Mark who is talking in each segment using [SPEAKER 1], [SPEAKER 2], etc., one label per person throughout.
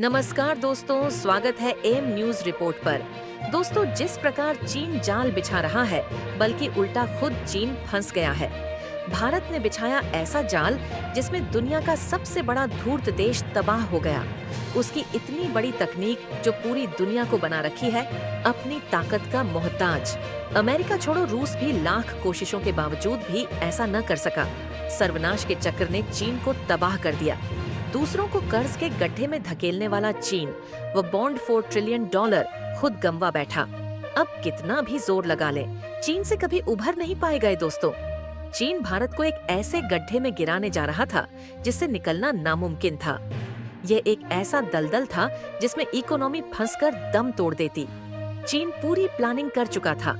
[SPEAKER 1] नमस्कार दोस्तों, स्वागत है एम न्यूज रिपोर्ट पर। दोस्तों, जिस प्रकार चीन जाल बिछा रहा है, बल्कि उल्टा खुद चीन फंस गया है। भारत ने बिछाया ऐसा जाल जिसमें दुनिया का सबसे बड़ा धूर्त देश तबाह हो गया। उसकी इतनी बड़ी तकनीक जो पूरी दुनिया को बना रखी है अपनी ताकत का मोहताज। अमेरिका छोड़ो, रूस भी लाख कोशिशों के बावजूद भी ऐसा न कर सका। सर्वनाश के चक्र ने चीन को तबाह कर दिया। दूसरों को कर्ज के गड्ढे में धकेलने वाला चीन, वो बॉन्ड $4 ट्रिलियन खुद गंवा बैठा। अब कितना भी जोर लगा ले, चीन से कभी उभर नहीं पाए गए। दोस्तों, चीन भारत को एक ऐसे गड्ढे में गिराने जा रहा था जिससे निकलना नामुमकिन था। यह एक ऐसा दलदल था जिसमें इकोनॉमी फंसकर दम तोड़ देती। चीन पूरी प्लानिंग कर चुका था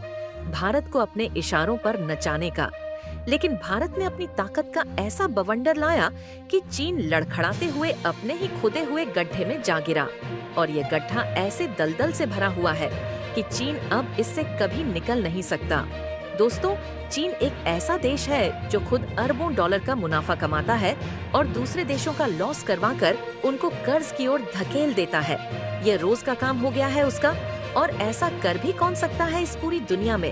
[SPEAKER 1] भारत को अपने इशारों पर नचाने का, लेकिन भारत ने अपनी ताकत का ऐसा बवंडर लाया कि चीन लड़खड़ाते हुए अपने ही खुदे हुए गड्ढे में जा गिरा। और ये गड्ढा ऐसे दलदल से भरा हुआ है कि चीन अब इससे कभी निकल नहीं सकता। दोस्तों, चीन एक ऐसा देश है जो खुद अरबों डॉलर का मुनाफा कमाता है और दूसरे देशों का लॉस करवाकर उनको कर्ज की ओर धकेल देता है। ये रोज का काम हो गया है उसका। और ऐसा कर भी कौन सकता है इस पूरी दुनिया में?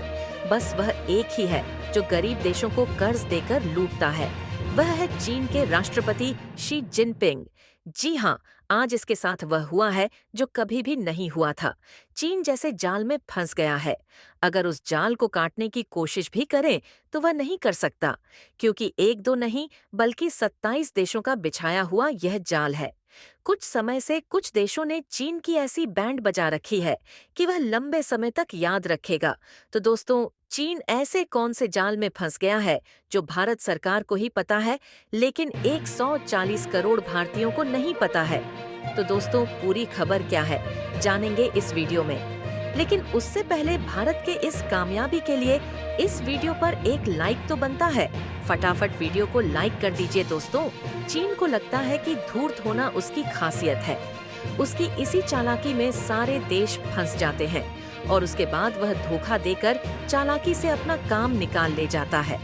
[SPEAKER 1] बस वह एक ही है जो गरीब देशों को कर्ज देकर लूटता है। वह है चीन के राष्ट्रपति शी जिनपिंग। जी हाँ, आज इसके साथ वह हुआ है जो कभी भी नहीं हुआ था। चीन जैसे जाल में फंस गया है। अगर उस जाल को काटने की कोशिश भी करें तो वह नहीं कर सकता, क्योंकि एक दो नहीं बल्कि 27 देशों का बिछाया हुआ यह जाल है। कुछ समय से कुछ देशों ने चीन की ऐसी बैंड बजा रखी है कि वह लंबे समय तक याद रखेगा। तो दोस्तों, चीन ऐसे कौन से जाल में फंस गया है जो भारत सरकार को ही पता है, लेकिन 140 करोड़ भारतीयों को नहीं पता है। तो दोस्तों, पूरी खबर क्या है जानेंगे इस वीडियो में। लेकिन उससे पहले भारत के इस कामयाबी के लिए इस वीडियो पर एक लाइक तो बनता है। फटाफट वीडियो को लाइक कर दीजिए दोस्तों। चीन को लगता है कि धूर्त होना उसकी खासियत है। उसकी इसी चालाकी में सारे देश फंस जाते हैं और उसके बाद वह धोखा देकर चालाकी से अपना काम निकाल ले जाता है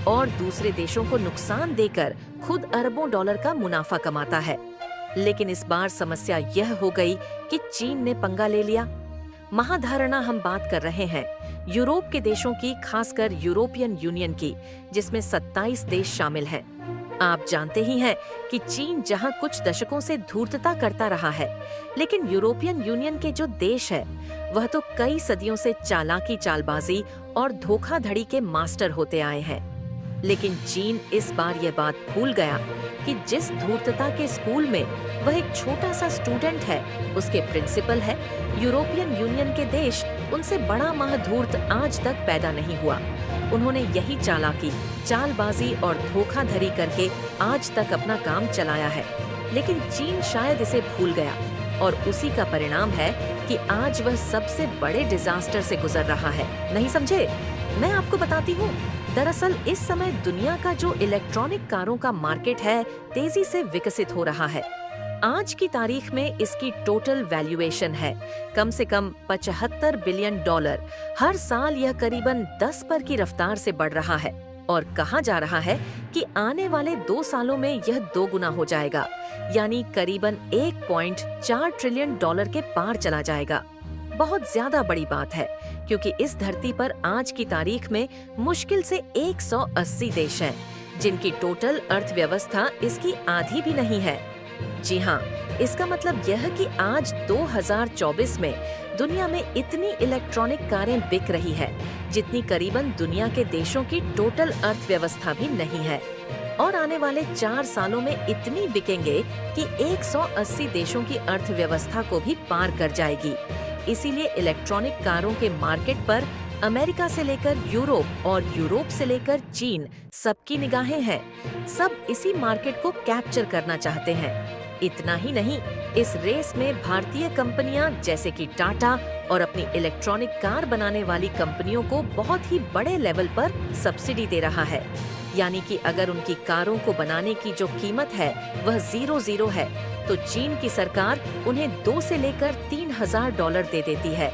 [SPEAKER 1] और दूसरे देशों को नुकसान देकर खुद अरबों डॉलर का मुनाफा कमाता है। लेकिन इस बार समस्या यह हो गई कि चीन ने पंगा ले लिया। महाधारणा हम बात कर रहे हैं यूरोप के देशों की, खासकर यूरोपियन यूनियन की, जिसमें 27 देश शामिल हैं। आप जानते ही हैं कि चीन जहां कुछ दशकों से धूर्तता करता रहा है, लेकिन यूरोपियन यूनियन के जो देश है वह तो कई सदियों से चालाकी, चालबाजी और धोखाधड़ी के मास्टर होते आए हैं। लेकिन चीन इस बार यह बात भूल गया कि जिस धूर्तता के स्कूल में वह एक छोटा सा स्टूडेंट है, उसके प्रिंसिपल है यूरोपियन यूनियन के देश, उनसे बड़ा महाधूर्त आज तक पैदा नहीं हुआ। उन्होंने यही चालाकी, चालबाजी और धोखाधड़ी करके आज तक अपना काम चलाया है। लेकिन चीन शायद इसे भूल गया और उसी का परिणाम है कि आज वह सबसे बड़े डिजास्टर से गुजर रहा है। नहीं समझे? मैं आपको बताती हूँ। दरअसल इस समय दुनिया का जो इलेक्ट्रॉनिक कारों का मार्केट है तेजी से विकसित हो रहा है। आज की तारीख में इसकी टोटल वैल्यूएशन है कम से कम $75 बिलियन। हर साल यह करीबन 10 पर की रफ्तार से बढ़ रहा है और कहा जा रहा है कि आने वाले 2 सालों में यह 2 गुना हो जाएगा, यानी करीबन $1.4 ट्रिलियन के पार चला जाएगा। बहुत ज्यादा बड़ी बात है, क्योंकि इस धरती पर आज की तारीख में मुश्किल से 180 देश हैं, जिनकी टोटल अर्थव्यवस्था इसकी आधी भी नहीं है। जी हाँ, इसका मतलब यह कि आज 2024 में दुनिया में इतनी इलेक्ट्रॉनिक कारें बिक रही है जितनी करीबन दुनिया के देशों की टोटल अर्थव्यवस्था भी नहीं है। और आने वाले 4 सालों में इतनी बिकेंगे कि 180 देशों की अर्थव्यवस्था को भी पार कर जाएगी। इसीलिए इलेक्ट्रॉनिक कारों के मार्केट पर अमेरिका से लेकर यूरोप और यूरोप से लेकर चीन सबकी निगाहें हैं। सब इसी मार्केट को कैप्चर करना चाहते हैं। इतना ही नहीं, इस रेस में भारतीय कंपनियां जैसे कि टाटा और अपनी इलेक्ट्रॉनिक कार बनाने वाली कंपनियों को बहुत ही बड़े लेवल पर सब्सिडी दे रहा है। यानी कि अगर उनकी कारों को बनाने की जो कीमत है वह $0 है, तो चीन की सरकार उन्हें 2 से लेकर $3,000 दे देती है,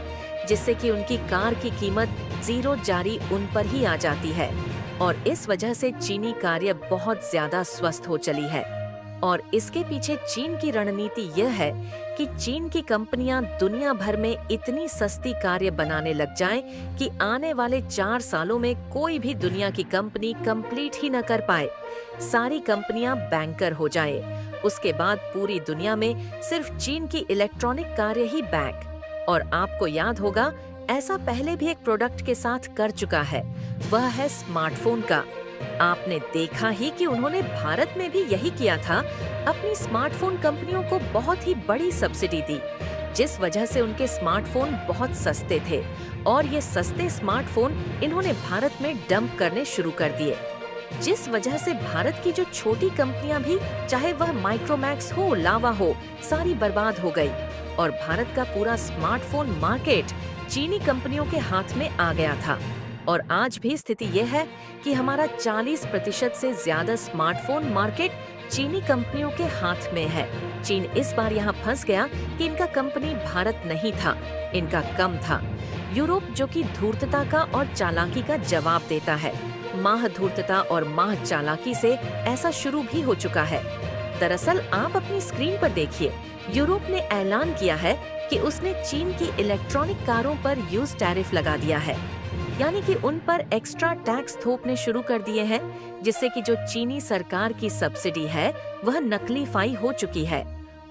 [SPEAKER 1] जिससे कि उनकी कार की कीमत $0 जारी उन पर ही आ जाती है। और इस वजह से चीनी कार्य बहुत ज्यादा स्वस्थ हो चली है। और इसके पीछे चीन की रणनीति यह है कि चीन की कंपनियां दुनिया भर में इतनी सस्ती कार्य बनाने लग जाएं कि आने वाले 4 सालों में कोई भी दुनिया की कंपनी कंप्लीट ही न कर पाए। सारी कंपनियां बैंकर हो जाए। उसके बाद पूरी दुनिया में सिर्फ चीन की इलेक्ट्रॉनिक कार्य ही बैंक। और आपको याद होगा, ऐसा पहले भी एक प्रोडक्ट के साथ कर चुका है, वह है स्मार्टफोन का। आपने देखा ही कि उन्होंने भारत में भी यही किया था, अपनी स्मार्टफोन कंपनियों को बहुत ही बड़ी सब्सिडी दी, जिस वजह से उनके स्मार्टफोन बहुत सस्ते थे और ये सस्ते स्मार्टफोन इन्होंने भारत में डंप करने शुरू कर दिए, जिस वजह से भारत की जो छोटी कंपनियां भी, चाहे वह माइक्रोमैक्स हो, लावा हो, सारी बर्बाद हो गई और भारत का पूरा स्मार्टफोन मार्केट चीनी कंपनियों के हाथ में आ गया था। और आज भी स्थिति यह है कि हमारा 40% से ज्यादा स्मार्टफोन मार्केट चीनी कंपनियों के हाथ में है। चीन इस बार यहाँ फंस गया कि इनका कंपनी भारत नहीं था, इनका कम था। यूरोप जो कि धूर्तता का और चालाकी का जवाब देता है, माह धूर्तता और माह चालाकी से ऐसा शुरू भी हो चुका है। दरअसल आप अपनी स्क्रीन पर देखिए, यूरोप ने ऐलान किया है कि उसने चीन की इलेक्ट्रॉनिक कारों पर यूज टैरिफ लगा दिया है, यानी कि उन पर एक्स्ट्रा टैक्स थोपने शुरू कर दिए हैं, जिससे कि जो चीनी सरकार की सब्सिडी है वह नकलीफाई हो चुकी है।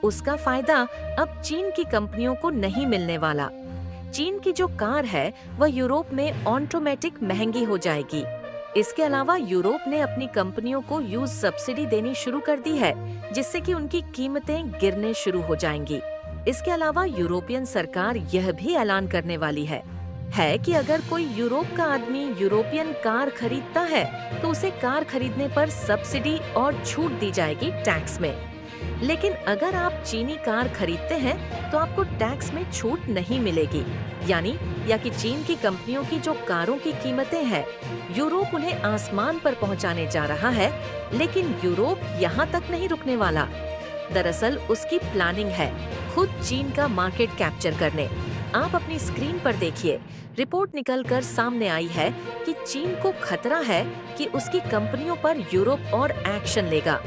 [SPEAKER 1] उसका फायदा अब चीन की कंपनियों को नहीं मिलने वाला। चीन की जो कार है वह यूरोप में ऑटोमेटिक महंगी हो जाएगी। इसके अलावा यूरोप ने अपनी कंपनियों को यूज सब्सिडी देनी शुरू कर दी है, जिससे कि उनकी कीमतें गिरने शुरू हो जाएंगी। इसके अलावा यूरोपियन सरकार यह भी ऐलान करने वाली है कि अगर कोई यूरोप का आदमी यूरोपियन कार खरीदता है तो उसे कार खरीदने पर सब्सिडी और छूट दी जाएगी टैक्स में। लेकिन अगर आप चीनी कार खरीदते हैं तो आपको टैक्स में छूट नहीं मिलेगी, या कि चीन की कंपनियों की जो कारों की कीमतें हैं, यूरोप उन्हें आसमान पर पहुंचाने जा रहा है। लेकिन यूरोप यहां तक नहीं रुकने वाला। दरअसल उसकी प्लानिंग है खुद चीन का मार्केट कैप्चर करने। आप अपनी स्क्रीन पर देखिए, रिपोर्ट निकलकर सामने आई है कि चीन को खतरा है कि उसकी कंपनियों पर यूरोप और एक्शन लेगा।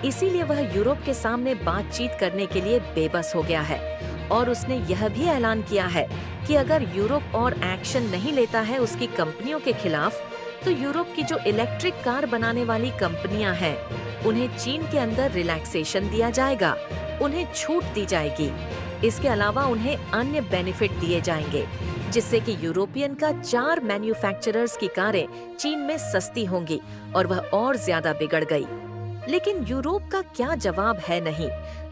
[SPEAKER 1] इसीलिए वह यूरोप के सामने बातचीत करने के लिए बेबस हो गया है और उसने यह भी ऐलान किया है कि अगर यूरोप और एक्शन नहीं लेता है उसकी कंपनियों के खिलाफ, तो यूरोप की जो इलेक्ट्रिक कार बनाने वाली कंपनियां हैं, उन्हें चीन के अंदर रिलैक्सेशन दिया जाएगा, उन्हें छूट दी जाएगी। इसके अलावा उन्हें अन्य बेनिफिट दिए जाएंगे, जिससे कि यूरोपियन का 4 मैन्युफैक्चरर्स की कारें चीन में सस्ती होंगी और वह और ज्यादा बिगड़ गई। लेकिन यूरोप का क्या जवाब है नहीं।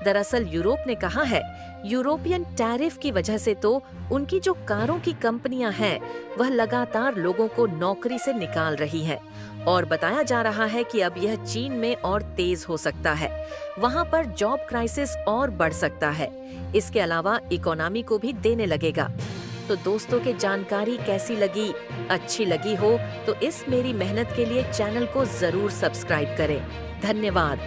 [SPEAKER 1] दरअसल यूरोप ने कहा है, यूरोपियन टैरिफ की वजह से तो उनकी जो कारों की कंपनियां हैं वह लगातार लोगों को नौकरी से निकाल रही हैं और बताया जा रहा है कि अब यह चीन में और तेज हो सकता है। वहां पर जॉब क्राइसिस और बढ़ सकता है। इसके अलावा इकोनॉमी को भी देने लगेगा। तो दोस्तों के जानकारी कैसी लगी? अच्छी लगी हो तो इस मेरी मेहनत के लिए चैनल को जरूर सब्सक्राइब करें। धन्यवाद।